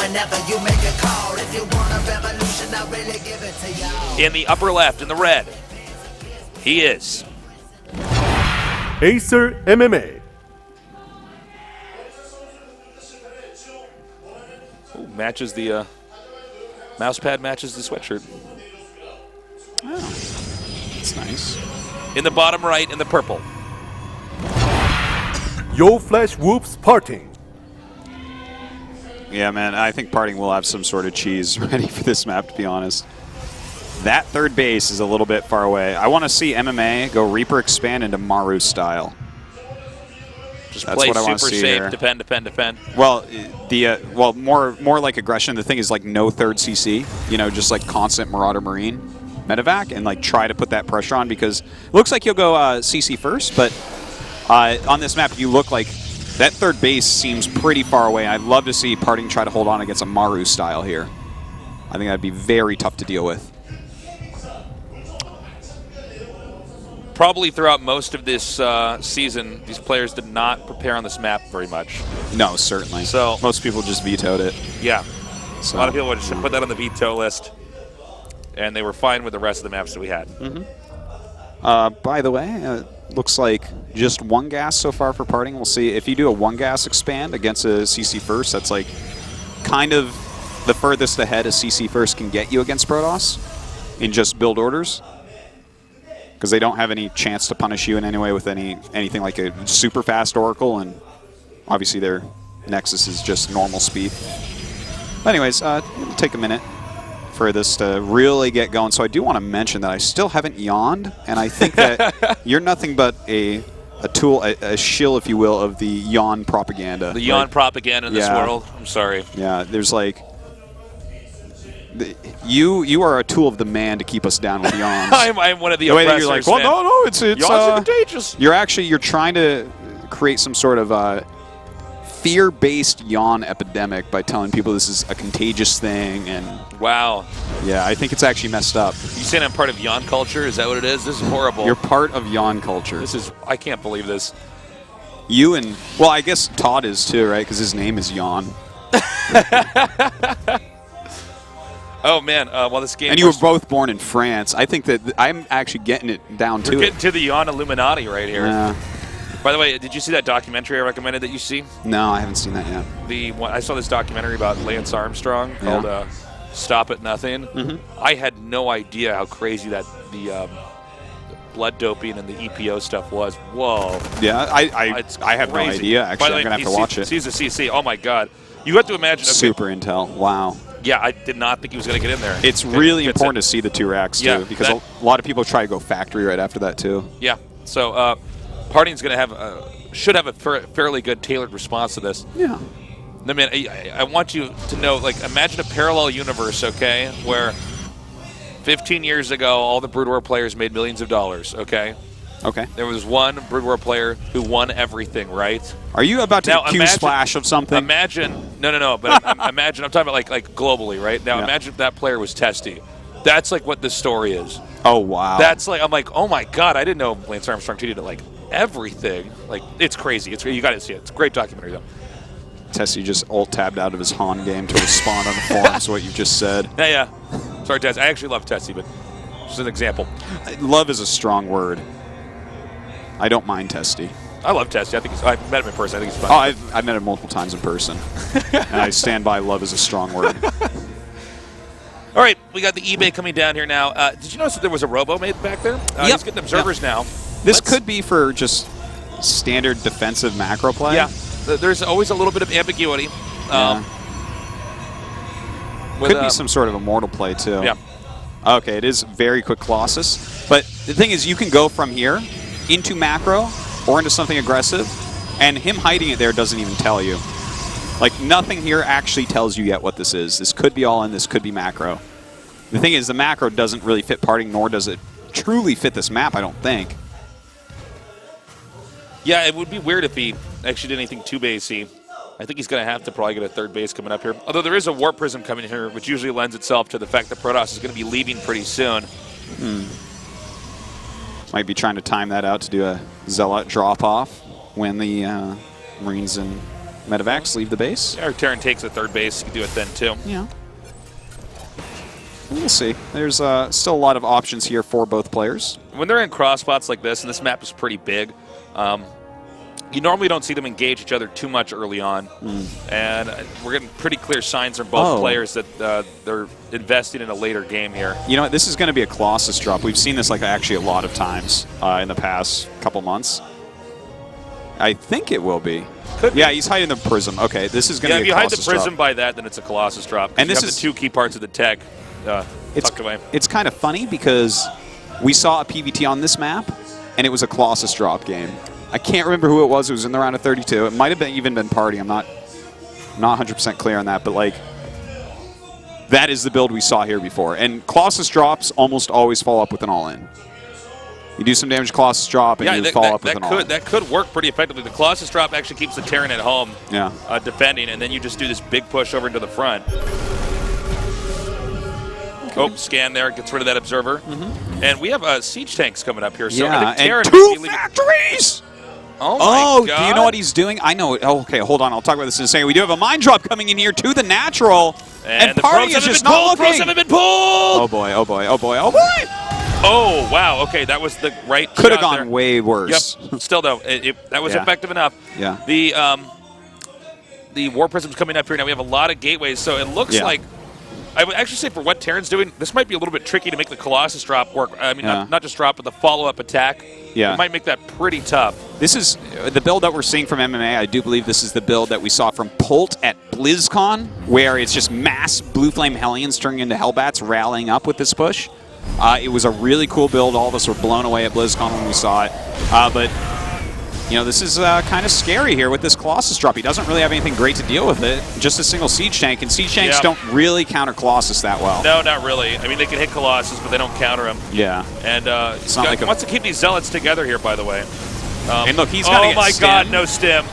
whenever you make a call. If you want a revolution, I'll really give it to y'all. In the upper left, in the red, he is Acer MMA. Ooh, matches the mouse pad matches the sweatshirt. Oh, that's nice. In the bottom right, in the purple, Yo Flash Whoops Parting. Yeah, man, I think Parting will have some sort of cheese ready for this map, to be honest. That third base is a little bit far away. I want to see MMA go Reaper expand into Maru style. just That's play what I wanna super see safe, here. defend. Well, well, more like aggression. The thing is like no third CC, you know, just like constant Marauder Marine medevac and like try to put that pressure on, because it looks like you'll go CC first, but on this map you look like that third base seems pretty far away. I'd love to see Parting try to hold on against a Maru style here. I think that'd be very tough to deal with. Probably throughout most of this season, these players did not prepare on this map very much. No, certainly. So most people just vetoed it. Yeah. So. A lot of people would just put that on the veto list, and they were fine with the rest of the maps that we had. By the way, looks like just one gas so far for Parting. We'll see if you do a one gas expand against a CC first. That's like kind of the furthest ahead a CC first can get you against Protoss in just build orders, because they don't have any chance to punish you in any way with anything like a super fast Oracle, and obviously their Nexus is just normal speed. But anyways, it'll take a minute for this to really get going. So I do want to mention that I still haven't yawned, and I think that you're nothing but a tool, a shill, if you will, of the yawn propaganda. The yawn propaganda in this yeah. world. I'm sorry. Yeah, there's like you are a tool of the man to keep us down with yawns. I'm one of the way that oppressors. you're like, well, man. no, it's Yawns are contagious. You're trying to create some sort of fear-based yawn epidemic by telling people this is a contagious thing, and wow. Yeah, I think it's actually messed up. You saying I'm part of yawn culture? Is that what it is? This is horrible. You're part of yawn culture. I can't believe this. You and, well, I guess Todd is too, right? Because his name is Yawn. Oh man, well this game. And you were both born in France. I think that I'm actually getting it down to We're getting to the yawn Illuminati right here. Yeah. By the way, did you see that documentary I recommended that you see? No, I haven't seen that yet. I saw this documentary about Lance Armstrong called "Stop at Nothing." I had no idea how crazy that the blood doping and the EPO stuff was. Whoa. Yeah, I have no idea. Actually, I'm gonna have to watch it. He's a CC. Oh my God, you have to imagine. Okay, Super intel. Wow. Yeah, I did not think he was going to get in there. It's really important to see the two racks too, because a lot of people try to go factory right after that too. Yeah. So Parting's going to have should have a fairly good tailored response to this. Yeah. I mean, I want you to know, like, imagine a parallel universe, okay, where 15 years ago all the Brood War players made millions of dollars, okay? Okay. There was one Brood War player who won everything, right? Are you about to accuse Splash of something? Imagine, no, but imagine, I'm talking about like globally, right? Now imagine if that player was Testy. That's like what this story is. Oh, wow. That's like, I'm like, oh my God, I didn't know Lance Armstrong cheated at like everything. Like, it's crazy. You got to see it. It's a great documentary though. Tessie just alt-tabbed out of his Han game to respond on the forums to what you just said. Yeah. Sorry, Tessie. I actually love Tessie, but just an example. Love is a strong word. I don't mind Testy. I love Testy. I've met him in person. I think he's fun. Oh, I've met him multiple times in person. And I stand by love is a strong word. All right, we got the eBay coming down here now. Did you notice that there was a robo made back there? He's getting observers now. This could be for just standard defensive macro play. Yeah, there's always a little bit of ambiguity. Could be some sort of immortal play, too. Yeah. Okay, it is very quick Colossus. But the thing is, you can go from here into macro or into something aggressive, and him hiding it there doesn't even tell you. Like, nothing here actually tells you yet what this is. This could be all in, this could be macro. The thing is, the macro doesn't really fit Parting, nor does it truly fit this map, I don't think. Yeah, it would be weird if he actually did anything too basey. I think he's going to have to probably get a third base coming up here. Although there is a Warp Prism coming here, which usually lends itself to the fact that Protoss is going to be leaving pretty soon. Might be trying to time that out to do a Zealot drop-off when the Marines and Medevacs leave the base. Or Terran takes a third base. You can do it then, too. Yeah. We'll see. There's still a lot of options here for both players. When they're in cross spots like this, and this map is pretty big, you normally don't see them engage each other too much early on. And we're getting pretty clear signs from both players that they're investing in a later game here. You know what? This is going to be a Colossus drop. We've seen this actually a lot of times in the past couple months. I think it will be. Yeah, he's hiding the Prism. Okay, this is going to be a Colossus if you hide the Prism drop. by that, then it's a Colossus drop. And this you have is the two key parts of the tech tucked away. It's kind of funny because we saw a PVT on this map, and it was a Colossus drop game. I can't remember who it was. It was in the round of 32. It might have even been Party. I'm not 100% clear on that, but that is the build we saw here before. And Colossus drops almost always follow up with an all-in. You do some damage, Colossus drop, and you follow up with an all-in. That could work pretty effectively. The Colossus drop actually keeps the Terran at home defending, and then you just do this big push over into the front. Oh, scan there, gets rid of that observer. And we have siege tanks coming up here. So I think Terran and two factories! Oh, my God. Do you know what he's doing? I know it. Oh, okay, hold on. I'll talk about this in a second. We do have a mine drop coming in here to the natural. And the Party is just not looking. Pros haven't been pulled! Oh, boy, oh, boy, oh, boy, oh, boy! Oh, wow. Okay, that was the right Could have shot gone there. way worse. Yep. Still, though, that was effective enough. Yeah. The War Prism's coming up here now. We have a lot of gateways, so it looks like I would actually say for what Terran's doing, this might be a little bit tricky to make the Colossus drop work. I mean, not just drop, but the follow-up attack. Yeah. It might make that pretty tough. This is the build that we're seeing from MMA. I do believe this is the build that we saw from Pult at BlizzCon, where it's just mass Blue Flame Hellions turning into Hellbats rallying up with this push. It was a really cool build. All of us were blown away at BlizzCon when we saw it. But this is kind of scary here with this Colossus drop. He doesn't really have anything great to deal with it. Just a single siege tank, and siege tanks don't really counter Colossus that well. No, not really. I mean, they can hit Colossus, but they don't counter him. Yeah. And he wants to keep these zealots together here, by the way. And look, he's got to get Oh my stim. God, no stim.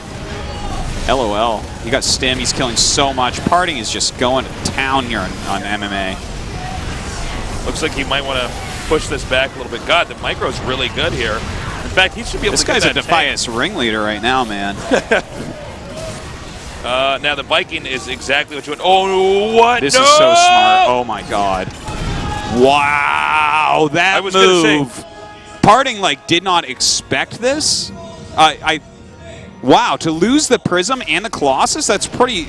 LOL. He got stim. He's killing so much. Parting is just going to town here on MMA. Looks like he might want to push this back a little bit. God, the micro's really good here. In fact, he should be able to get that. This guy's a Defias ringleader right now, man. Now the Viking is exactly what you want. Oh, what? This is so smart. Oh my God. Wow, that move. Parting did not expect this. Wow, to lose the Prism and the Colossus, that's pretty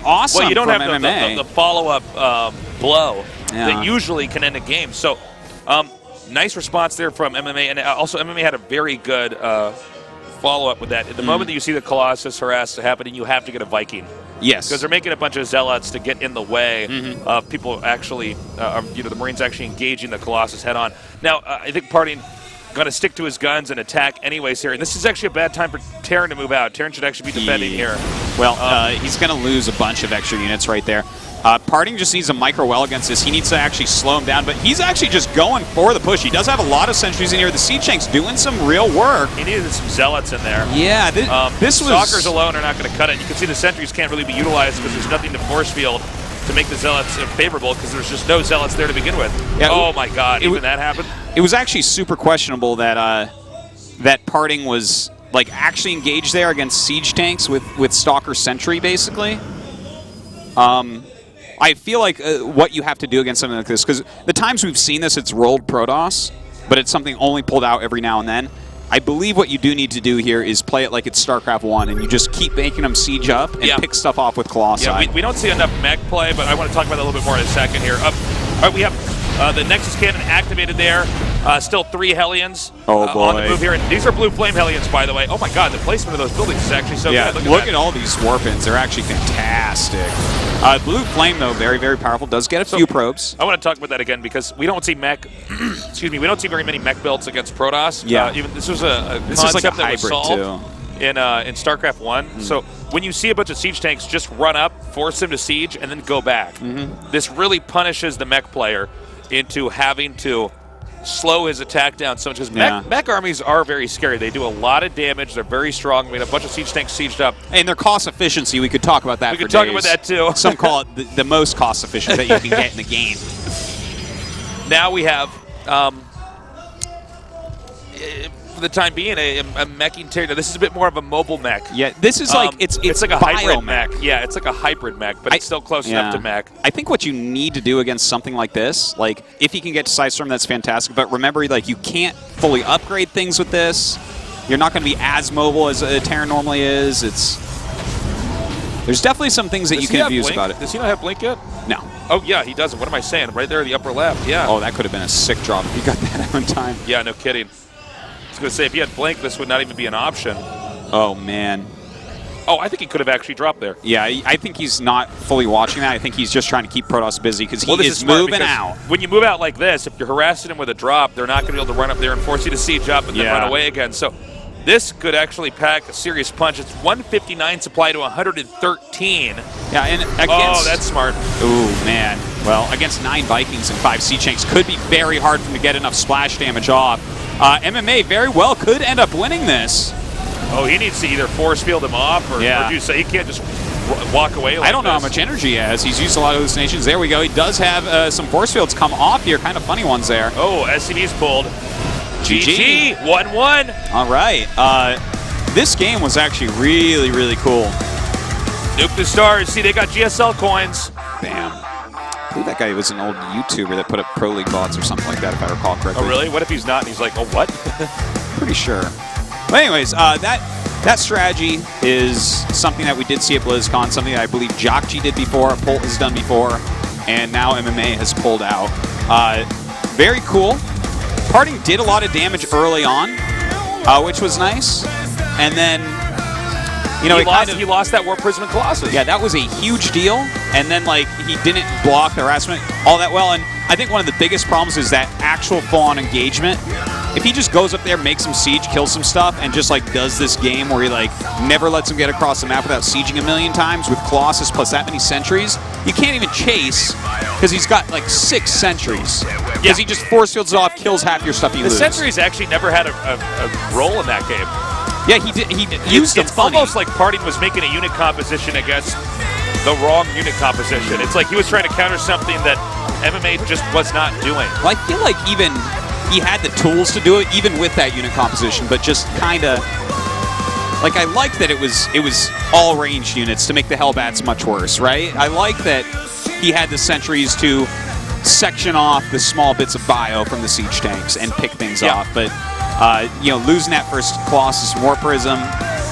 awesome. Well, you don't from have MMA. the follow-up blow that usually can end a game. So, nice response there from MMA, and also MMA had a very good follow-up with that. At the moment that you see the Colossus harass happening, you have to get a Viking. Yes. Because they're making a bunch of zealots to get in the way of people actually, the Marines actually engaging the Colossus head-on. Now, I think Parting going to stick to his guns and attack anyways here. And this is actually a bad time for Terran to move out. Terran should actually be defending here. Well, he's going to lose a bunch of extra units right there. Parting just needs a micro well against this. He needs to actually slow him down, but he's actually just going for the push. He does have a lot of sentries in here. The siege tank's doing some real work. He needed some zealots in there. Yeah, this was... Stalkers alone are not going to cut it. You can see the sentries can't really be utilized because there's nothing to force field to make the zealots favorable because there's just no zealots there to begin with. Yeah, oh my God, even that happened? It was actually super questionable that that Parting was actually engaged there against siege tanks with Stalker Sentry, basically. I feel like what you have to do against something like this, because the times we've seen this, it's rolled Protoss, but it's something only pulled out every now and then. I believe what you do need to do here is play it like it's StarCraft 1, and you just keep making them siege up and pick stuff off with Colossi. Yeah, we don't see enough mech play, but I want to talk about that a little bit more in a second here. All right, we have the Nexus Cannon activated there. Still 3 Hellions on the move here. And these are Blue Flame Hellions, by the way. Oh my God, the placement of those buildings is actually so good. Look at all these warpins. They're actually fantastic. Blue Flame, though, very, very powerful. Does get a few probes. I want to talk about that again because we don't see mech. Excuse me, we don't see very many mech builds against Protoss. Yeah. Even this was a concept that was solved in StarCraft 1. So when you see a bunch of siege tanks, just run up, force them to siege, and then go back. This really punishes the mech player into having to slow his attack down so much because mech armies are very scary. They do a lot of damage. They're very strong. We had a bunch of siege tanks sieged up. And their cost efficiency, we could talk about that for days. We could talk about that too. Some call it the most cost efficient that you can get in the game. the time being a meching territory. This is a bit more of a mobile mech. Yeah, this is like it's like a hybrid mech. Yeah, it's like a hybrid mech, but it's still close enough to mech. I think what you need to do against something like this, like if you can get to Sidestorm, that's fantastic. But remember, like you can't fully upgrade things with this. You're not going to be as mobile as a Terran normally is. There's definitely some things that you can abuse about it. Does he not have Blink yet? No. Oh, yeah, he doesn't. What am I saying? Right there in the upper left, yeah. Oh, that could have been a sick drop if you got that out in time. Yeah, no kidding. I was going to say, if he had Blink, this would not even be an option. Oh, man. Oh, I think he could have actually dropped there. Yeah, I think he's not fully watching that. I think he's just trying to keep Protoss busy because he is moving out. When you move out like this, if you're harassing him with a drop, they're not going to be able to run up there and force you to siege up and then run away again. So this could actually pack a serious punch. It's 159 supply to 113. Yeah, and against... Oh, that's smart. Ooh, man. Well, against 9 Vikings and 5 Sea Chanks could be very hard for him to get enough splash damage off. MMA very well could end up winning this. Oh, he needs to either force field him off or do so. He can't just walk away like I don't know how much energy he has. He's used a lot of hallucinations. There we go. He does have some force fields come off here. Kind of funny ones there. Oh, SCV's pulled. GG. 1-1. All right. This game was actually really, really cool. Nuke the stars. See, they got GSL coins. Bam. I believe that guy was an old YouTuber that put up Pro League bots or something like that, if I recall correctly. Oh, really? What if he's not and he's like, oh, what? Pretty sure. But anyways, that strategy is something that we did see at BlizzCon, something that I believe Jockg did before, Polt has done before, and now MMA has pulled out. Very cool. Parting did a lot of damage early on, which was nice. And then, you know, he lost that Warp Prism and Colossus. Yeah, that was a huge deal. And then, like, he didn't block the harassment all that well. And I think one of the biggest problems is that actual full-on engagement. If he just goes up there, makes some siege, kills some stuff, and just like does this game where he like never lets him get across the map without sieging a million times with Colossus plus that many sentries, you can't even chase because he's got like 6 sentries. Because he just force fields off, kills half your stuff, you lose. The sentries actually never had a role in that game. Yeah, he did. He used them funny. Almost like Parting was making a unit composition against the wrong unit composition. It's like he was trying to counter something that MMA just was not doing. Well, I feel like even he had the tools to do it, even with that unit composition, but just kind of like I like that it was all ranged units to make the Hellbats much worse, right? I like that he had the sentries to section off the small bits of bio from the siege tanks and pick things off, but you know, losing that first Colossus and Warp Prism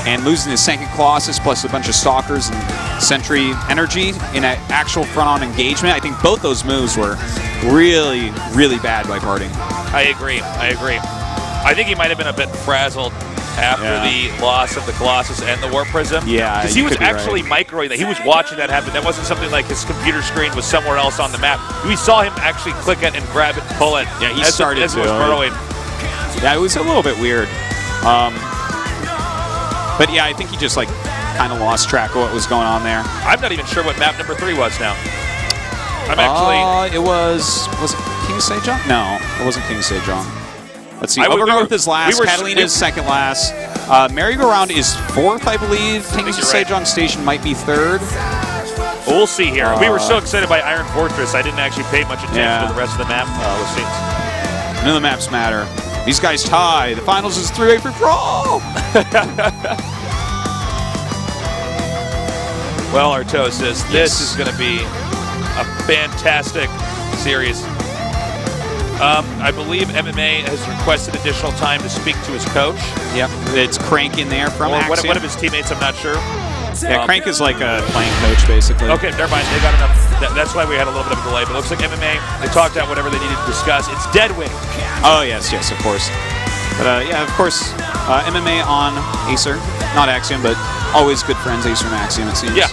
and losing the second Colossus plus a bunch of Stalkers and Sentry energy in an actual front-on engagement, I think both those moves were really, really bad by Parting. I agree. I think he might have been a bit frazzled after the loss of the Colossus and the Warp Prism. Yeah, because he was actually microing that. He was watching that happen. That wasn't something like his computer screen was somewhere else on the map. We saw him actually click it and grab it and pull it. Yeah, he as it was burrowing. Yeah, it was a little bit weird. But yeah, I think he just like kind of lost track of what was going on there. I'm not even sure what map number 3 was now. I'm actually... was it King Sejong? No, it wasn't King Sejong. Let's see. Overgrowth is last. Catalina is second last. Merry-Go-Round is 4th, I believe. King Sejong Station might be 3rd. We'll see here. We were so excited by Iron Fortress, I didn't actually pay much attention to the rest of the map. We'll see. None of the maps matter. These guys tie. The finals is 3-way free for all. Well, Artosis, this is going to be a fantastic series. I believe MMA has requested additional time to speak to his coach. Yep, it's Crank in there from Axiom. One of his teammates, I'm not sure. Yeah, Crank is like a playing coach, basically. Okay, never mind. They got enough. That's why we had a little bit of a delay. But it looks like MMA, they talked out whatever they needed to discuss. It's Deadwing. Oh, yes, of course. But yeah, of course, MMA on Acer. Not Axiom, but always good friends, Acer and Axiom, it seems. Yeah.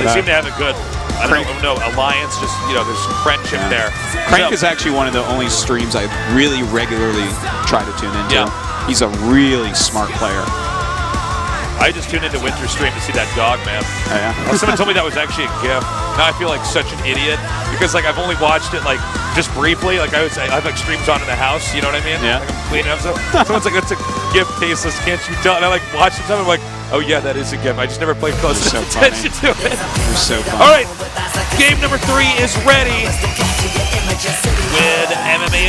They seem to have a good, I don't know, alliance, just, you know, there's some friendship there. Crank is actually one of the only streams I really regularly try to tune into. Yeah. He's a really smart player. I just tuned into Winter Stream to see that dog, man. Oh, yeah? Someone told me that was actually a gift. Now I feel like such an idiot because like I've only watched it like just briefly. Like I have like streams on in the house. You know what I mean? Yeah. Like I'm cleaning up. So someone's like, "That's a gift, Tasteless. Can't you tell?" And I like watch it. I'm like, "Oh yeah, that is a gift." I just never played close attention to it. You're so funny. All right, game number 3 is ready with MMA.